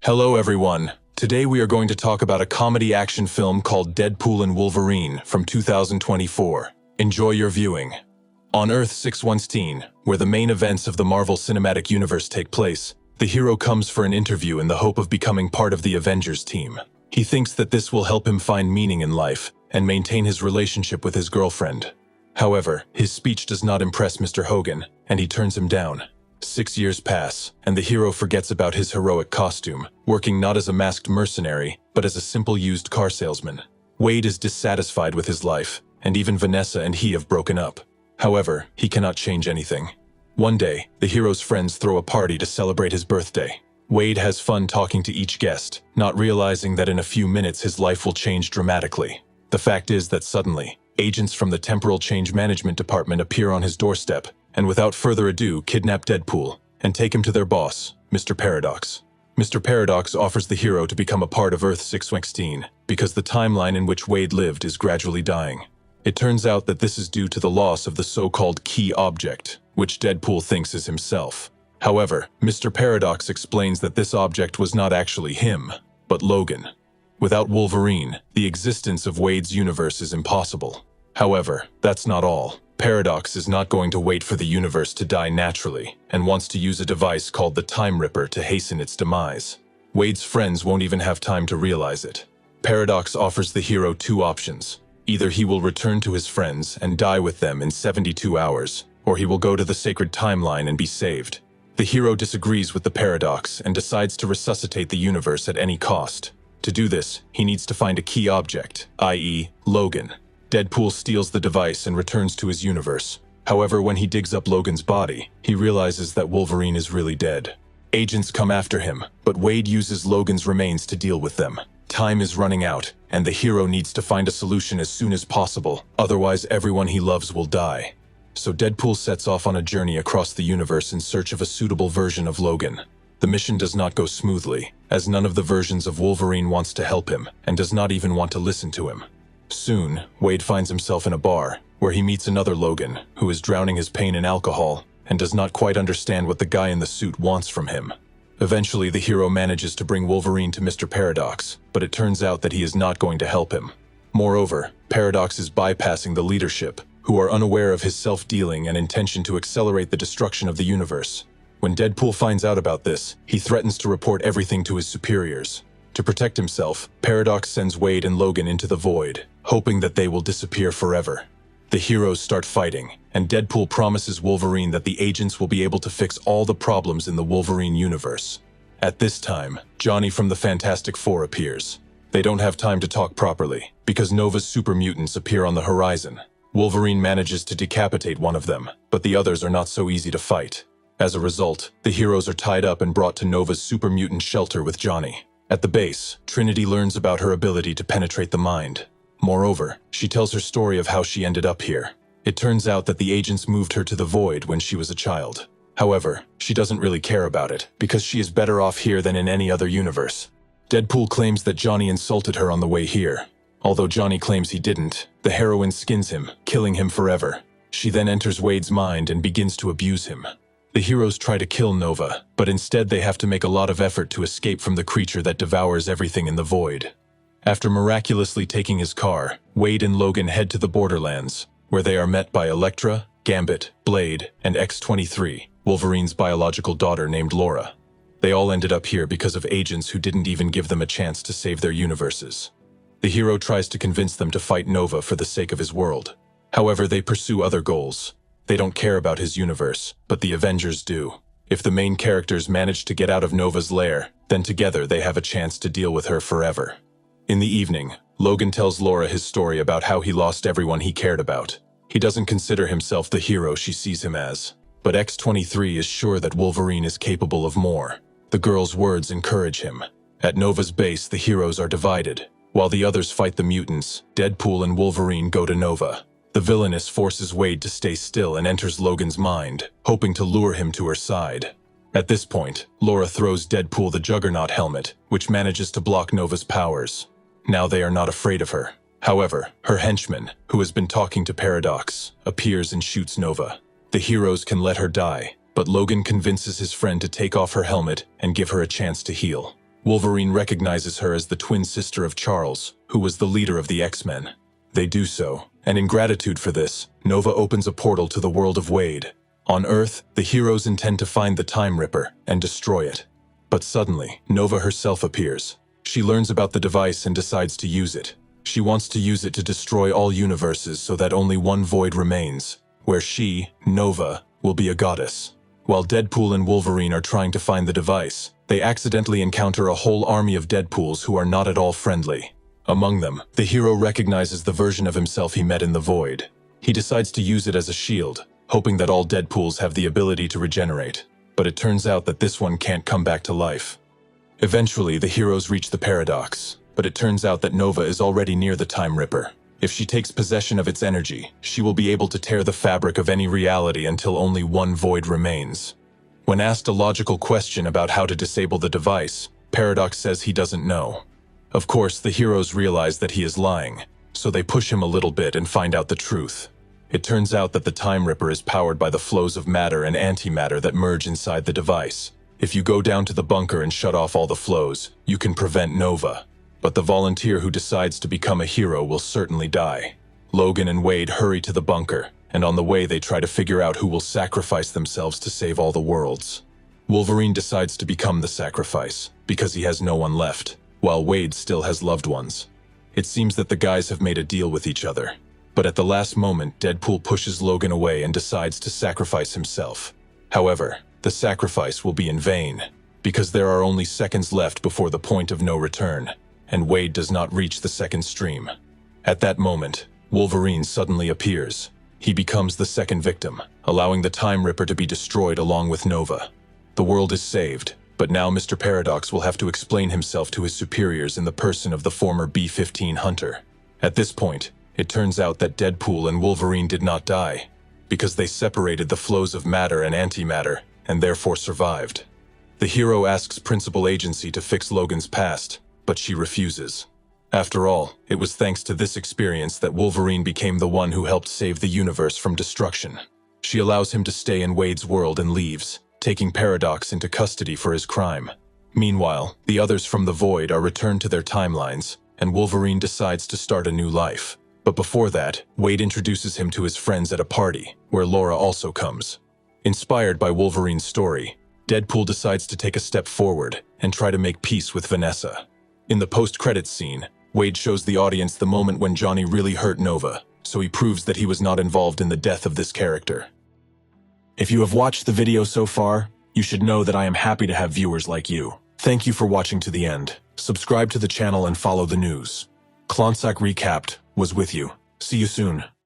Hello everyone. Today we are going to talk about a comedy action film called Deadpool and Wolverine from 2024. Enjoy your viewing. On Earth 616, where the main events of the Marvel Cinematic Universe take place, the hero comes for an interview in the hope of becoming part of the Avengers team. He thinks that this will help him find meaning in life and maintain his relationship with his girlfriend. However, his speech does not impress Mr. Hogan, and he turns him down. 6 years pass, and the hero forgets about his heroic costume, working not as a masked mercenary, but as a simple used car salesman. Wade is dissatisfied with his life, and even Vanessa and he have broken up. However, he cannot change anything. One day, the hero's friends throw a party to celebrate his birthday. Wade has fun talking to each guest, not realizing that in a few minutes his life will change dramatically. The fact is that suddenly, agents from the Temporal Change Management Department appear on his doorstep, and without further ado kidnap Deadpool and take him to their boss, Mr. Paradox. Mr. Paradox offers the hero to become a part of Earth 616 because the timeline in which Wade lived is gradually dying. It turns out that this is due to the loss of the so-called key object, which Deadpool thinks is himself. However, Mr. Paradox explains that this object was not actually him, but Logan. Without Wolverine, the existence of Wade's universe is impossible. However, that's not all. Paradox is not going to wait for the universe to die naturally, and wants to use a device called the Time Ripper to hasten its demise. Wade's friends won't even have time to realize it. Paradox offers the hero two options. Either he will return to his friends and die with them in 72 hours, or he will go to the sacred timeline and be saved. The hero disagrees with the paradox and decides to resuscitate the universe at any cost. To do this, he needs to find a key object, i.e., Logan. Deadpool steals the device and returns to his universe. However, when he digs up Logan's body, he realizes that Wolverine is really dead. Agents come after him, but Wade uses Logan's remains to deal with them. Time is running out, and the hero needs to find a solution as soon as possible, otherwise everyone he loves will die. So Deadpool sets off on a journey across the universe in search of a suitable version of Logan. The mission does not go smoothly, as none of the versions of Wolverine wants to help him, and does not even want to listen to him. Soon, Wade finds himself in a bar, where he meets another Logan, who is drowning his pain in alcohol, and does not quite understand what the guy in the suit wants from him. Eventually, the hero manages to bring Wolverine to Mr. Paradox, but it turns out that he is not going to help him. Moreover, Paradox is bypassing the leadership, who are unaware of his self-dealing and intention to accelerate the destruction of the universe. When Deadpool finds out about this, he threatens to report everything to his superiors. To protect himself, Paradox sends Wade and Logan into the void, hoping that they will disappear forever. The heroes start fighting, and Deadpool promises Wolverine that the agents will be able to fix all the problems in the Wolverine universe. At this time, Johnny from the Fantastic Four appears. They don't have time to talk properly, because Nova's super mutants appear on the horizon. Wolverine manages to decapitate one of them, but the others are not so easy to fight. As a result, the heroes are tied up and brought to Nova's super mutant shelter with Johnny. At the base, Trinity learns about her ability to penetrate the mind. Moreover, she tells her story of how she ended up here. It turns out that the agents moved her to the void when she was a child. However, she doesn't really care about it, because she is better off here than in any other universe. Deadpool claims that Johnny insulted her on the way here. Although Johnny claims he didn't, the heroine skins him, killing him forever. She then enters Wade's mind and begins to abuse him. The heroes try to kill Nova, but instead they have to make a lot of effort to escape from the creature that devours everything in the void. After miraculously taking his car, Wade and Logan head to the Borderlands, where they are met by Elektra, Gambit, Blade, and X-23, Wolverine's biological daughter named Laura. They all ended up here because of agents who didn't even give them a chance to save their universes. The hero tries to convince them to fight Nova for the sake of his world. However, they pursue other goals. They don't care about his universe, but the Avengers do. If the main characters manage to get out of Nova's lair, then together they have a chance to deal with her forever. In the evening, Logan tells Laura his story about how he lost everyone he cared about. He doesn't consider himself the hero she sees him as, but X-23 is sure that Wolverine is capable of more. The girl's words encourage him. At Nova's base, the heroes are divided. While the others fight the mutants, Deadpool and Wolverine go to Nova. The villainess forces Wade to stay still and enters Logan's mind, hoping to lure him to her side. At this point, Laura throws Deadpool the Juggernaut helmet, which manages to block Nova's powers. Now they are not afraid of her. However, her henchman, who has been talking to Paradox, appears and shoots Nova. The heroes can let her die, but Logan convinces his friend to take off her helmet and give her a chance to heal. Wolverine recognizes her as the twin sister of Charles, who was the leader of the X-Men. They do so, and in gratitude for this, Nova opens a portal to the world of Wade. On Earth, the heroes intend to find the Time Ripper and destroy it. But suddenly, Nova herself appears. She learns about the device and decides to use it. She wants to use it to destroy all universes so that only one void remains, where she, Nova, will be a goddess. While Deadpool and Wolverine are trying to find the device, they accidentally encounter a whole army of Deadpools who are not at all friendly. Among them, the hero recognizes the version of himself he met in the void. He decides to use it as a shield, hoping that all Deadpools have the ability to regenerate. But it turns out that this one can't come back to life. Eventually, the heroes reach the paradox, but it turns out that Nova is already near the Time Ripper. If she takes possession of its energy, she will be able to tear the fabric of any reality until only one void remains. When asked a logical question about how to disable the device, Paradox says he doesn't know. Of course, the heroes realize that he is lying, so they push him a little bit and find out the truth. It turns out that the Time Ripper is powered by the flows of matter and antimatter that merge inside the device. If you go down to the bunker and shut off all the flows, you can prevent Nova. But the volunteer who decides to become a hero will certainly die. Logan and Wade hurry to the bunker, and on the way they try to figure out who will sacrifice themselves to save all the worlds. Wolverine decides to become the sacrifice, because he has no one left, while Wade still has loved ones. It seems that the guys have made a deal with each other. But at the last moment, Deadpool pushes Logan away and decides to sacrifice himself. However, the sacrifice will be in vain, because there are only seconds left before the point of no return, and Wade does not reach the second stream. At that moment, Wolverine suddenly appears. He becomes the second victim, allowing the Time Ripper to be destroyed along with Nova. The world is saved, but now Mr. Paradox will have to explain himself to his superiors in the person of the former B-15 hunter. At this point, it turns out that Deadpool and Wolverine did not die, because they separated the flows of matter and antimatter, and therefore survived. The hero asks Principal Agency to fix Logan's past, but she refuses. After all, it was thanks to this experience that Wolverine became the one who helped save the universe from destruction. She allows him to stay in Wade's world and leaves, taking Paradox into custody for his crime. Meanwhile, the others from the Void are returned to their timelines, and Wolverine decides to start a new life. But before that, Wade introduces him to his friends at a party, where Laura also comes. Inspired by Wolverine's story, Deadpool decides to take a step forward and try to make peace with Vanessa. In the post-credits scene, Wade shows the audience the moment when Johnny really hurt Nova, so he proves that he was not involved in the death of this character. If you have watched the video so far, you should know that I am happy to have viewers like you. Thank you for watching to the end. Subscribe to the channel and follow the news. Klonsak Recapped was with you. See you soon.